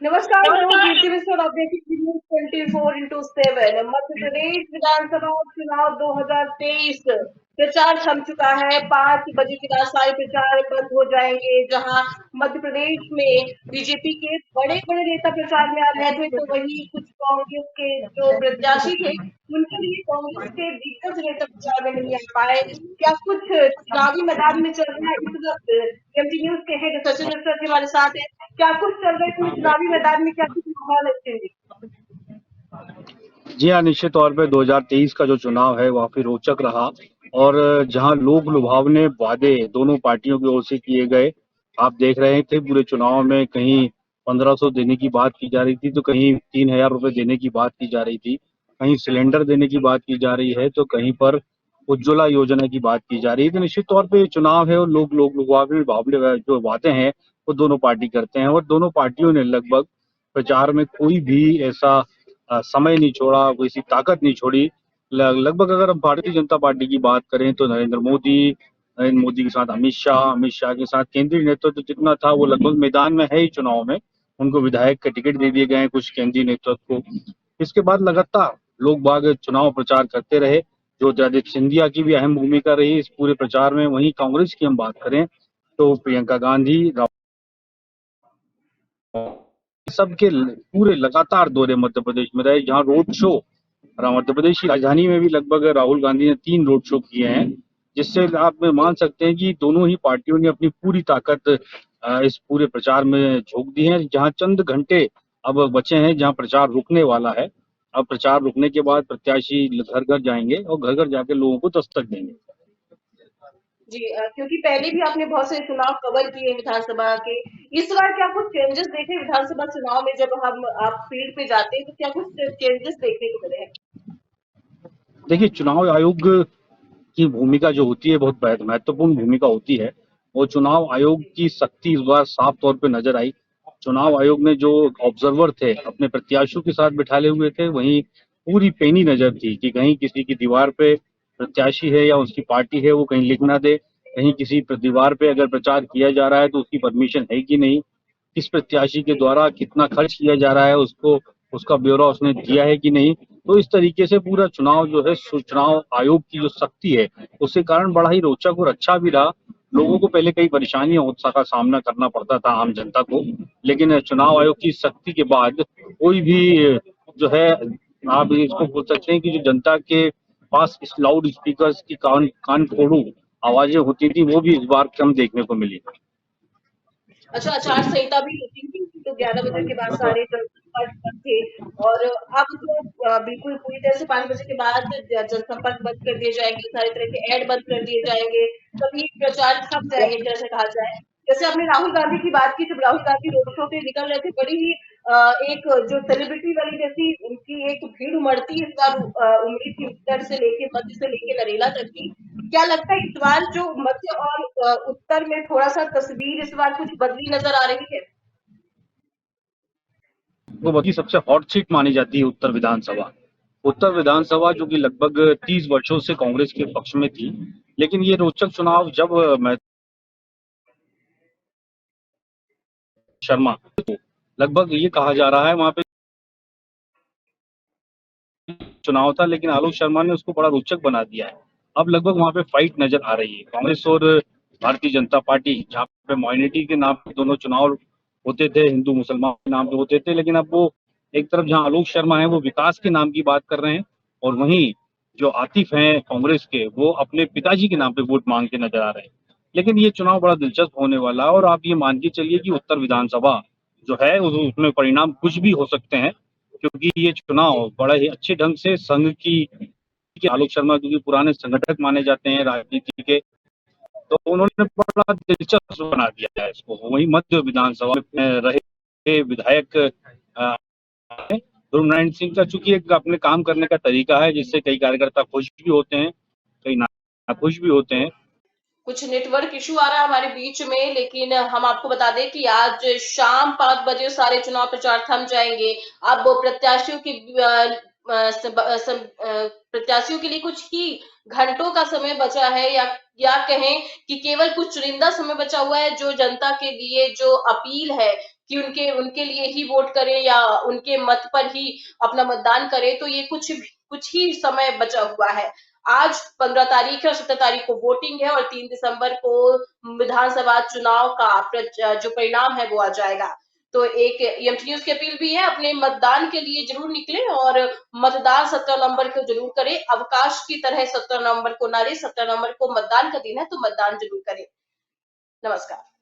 नमस्कार, मैं हूँ कीर्ति मिश्र और आप देख रहे हैं न्यूज़ 24/7। मध्य प्रदेश विधानसभा चुनाव 2023 प्रचार थम चुका है। 5 बजे के बाद सारे प्रचार बंद हो जाएंगे। जहां मध्य प्रदेश में बीजेपी के बड़े-बड़े नेता प्रचार में आ गए थे, तो वहीं कुछ कांग्रेस के जो प्रत्याशी थे, उनके लिए कांग्रेस के दिग्गज नेता प्रचार में नहीं आ पाए। क्या कुछ चुनावी मैदान में चल रहा है इस वक्त? एमटी न्यूज़ के हेड सचिन मिश्रा जी हमारे साथ हैं। क्या कुछ चल रहा है इसमें चुनावी मैदान में, क्या कुछ माहौल है चेंजिंग? जी हाँ, निश्चित तौर पे 2023 का जो चुनाव है वो काफी रोचक रहा। और जहां लोक लुभावने वादे दोनों पार्टियों की ओर से किए गए, आप देख रहे थे पूरे चुनाव में कहीं 1500 देने की बात की जा रही थी, तो कहीं 3000 रुपए देने की बात की जा रही थी, कहीं सिलेंडर देने की बात की जा रही है, तो कहीं पर उज्ज्वला योजना की बात की जा रही है। तो निश्चित तौर पे ये चुनाव है और लोग लोक लुभावने जो बातें हैं वो दोनों पार्टी करते हैं, और दोनों पार्टियों ने लगभग प्रचार में कोई भी ऐसा समय नहीं छोड़ा, कोई सी ताकत नहीं छोड़ी। लगभग अगर हम भारतीय जनता पार्टी की बात करें तो नरेंद्र मोदी के साथ अमित शाह के साथ केंद्रीय नेतृत्व तो जितना था वो लगभग मैदान में है ही चुनाव में। उनको विधायक के टिकट दे दिए गए हैं कुछ केंद्रीय नेतृत्व को। इसके बाद लगातार लोग बाग चुनाव प्रचार करते रहे। ज्योतिरादित्य सिंधिया की भी अहम भूमिका रही इस पूरे प्रचार में। वहीं कांग्रेस की हम बात करें तो प्रियंका गांधी, सबके पूरे लगातार दौरे मध्य प्रदेश में रहे, जहां रोड शो मध्य प्रदेश की राजधानी में भी लगभग राहुल गांधी ने 3 रोड शो किए हैं, जिससे आप मान सकते हैं कि दोनों ही पार्टियों ने अपनी पूरी ताकत इस पूरे प्रचार में झोंक दी है। जहां चंद घंटे अब बचे हैं, जहां प्रचार रुकने वाला है। अब प्रचार रुकने के बाद प्रत्याशी घर घर जाएंगे और घर घर जाके लोगों को दस्तक देंगे। जी, क्योंकि पहले भी आपने बहुत से चुनाव कवर किए विधानसभा के। इस बार क्या कुछ चेंजेस देखे विधानसभा चुनाव में? जब हम आप फील्ड पे जाते हैं तो क्या कुछ चेंजेस देखने को मिले हैं? देखिए, चुनाव आयोग की भूमिका जो होती है बहुत महत्वपूर्ण भूमिका होती है, और चुनाव आयोग की सख्ती इस बार साफ तौर पे नजर आई। चुनाव आयोग ने जो ऑब्जर्वर थे अपने प्रत्याशियों के साथ बिठाले हुए थे, वहीं पूरी पैनी नजर थी कि कहीं किसी की दीवार पे प्रत्याशी है या उसकी पार्टी है वो कहीं लिख ना दे, कहीं किसी दीवार पे अगर प्रचार किया जा रहा है तो उसकी परमिशन है कि नहीं, किस प्रत्याशी के द्वारा कितना खर्च किया जा रहा है उसको उसका ब्यौरा उसने दिया है कि नहीं। तो इस तरीके से पूरा चुनाव जो है चुनाव आयोग की जो सख्ती है उसके कारण बड़ा ही रोचक और अच्छा भी रहा। लोगों को पहले कई परेशानियों का सामना करना पड़ता था आम जनता को, लेकिन चुनाव आयोग की सख्ती के बाद कोई भी जो है, आप इसको बोल सकते हैं कि जो जनता के पास इस लाउड स्पीकर की कान फोड़ू आवाजें होती थी वो भी इस बार कम देखने को मिली। अच्छा, आचार संहिता भी होती थी, तो 11 बजे के बाद सारे जनसंपर्क बंद थे। और अब तो बिल्कुल पूरी तरह से 5 बजे के बाद जनसंपर्क बंद कर दिए जाएंगे, सारे तरह के ऐड बंद कर दिए जाएंगे, सभी प्रचार थम जाएंगे जैसे कहा जाए। जैसे आपने राहुल गांधी की बात की, जब राहुल गांधी रोड शो पे निकल रहे थे, बड़ी ही एक जो सेलिब्रिटी वाली जैसी उनकी एक भीड़ उमड़ती इस बार उमड़ी थी, उत्तर से लेके मध्य से लेके नरेला तक की। क्या लगता है इस बार जो मध्य और उत्तर में थोड़ा-सा तस्वीर इस बार कुछ बदली नज़र आ रही है? वो बल्कि सबसे हॉट सीट मानी जाती है उत्तर विधानसभा जो कि लगभग 30 वर्षों से कांग्रेस के पक्ष में थी। लेकिन ये रोचक चुनाव जब शर्मा, लगभग ये कहा जा रहा है वहां पे चुनाव था, लेकिन आलोक शर्मा ने उसको बड़ा रोचक बना दिया है। अब लगभग वहां पे फाइट नजर आ रही है कांग्रेस और भारतीय जनता पार्टी, जहाँ पे माइनॉरिटी के नाम पे दोनों चुनाव होते थे, हिंदू मुसलमान के नाम पे होते थे, लेकिन अब वो एक तरफ जहाँ आलोक शर्मा है वो विकास के नाम की बात कर रहे हैं, और वहीं जो आतिफ हैं कांग्रेस के वो अपने पिताजी के नाम पे वोट मांगते नजर आ रहे हैं। लेकिन ये चुनाव बड़ा दिलचस्प होने वाला है, और आप ये मान के चलिए कि उत्तर विधानसभा जो है उसमें परिणाम कुछ भी हो सकते हैं, क्योंकि ये चुनाव बड़ा ही अच्छे ढंग से संघ की आलोक शर्मा क्योंकि पुराने संगठक माने जाते हैं राजनीति के, तो उन्होंने बड़ा दिलचस्प बना दिया है इसको। वही मध्य विधानसभा में रहे विधायक ध्रुव नारायण सिंह का चूंकि एक अपने काम करने का तरीका है जिससे कई कार्यकर्ता खुश भी होते हैं, कई नाखुश भी होते हैं। कुछ नेटवर्क इशू आ रहा है हमारे बीच में, लेकिन हम आपको बता दें कि आज शाम 5 बजे सारे चुनाव प्रचार थम जाएंगे। अब प्रत्याशियों की प्रत्याशियों के लिए कुछ ही घंटों का समय बचा है, या कहें कि केवल कुछ चुनिंदा समय बचा हुआ है, जो जनता के लिए जो अपील है कि उनके उनके लिए ही वोट करें या उनके मत पर ही अपना मतदान करें, तो ये कुछ ही समय बचा हुआ है। आज 15 तारीख है और 17 तारीख को वोटिंग है और 3 दिसंबर को विधानसभा चुनाव का जो परिणाम है वो आ जाएगा। तो एक एएमटी न्यूज की अपील भी है, अपने मतदान के लिए जरूर निकले और मतदान 17 नवंबर को जरूर करें। अवकाश की तरह 17 नवंबर को ना ले, 17 नवंबर को मतदान का दिन है तो मतदान जरूर करें। नमस्कार।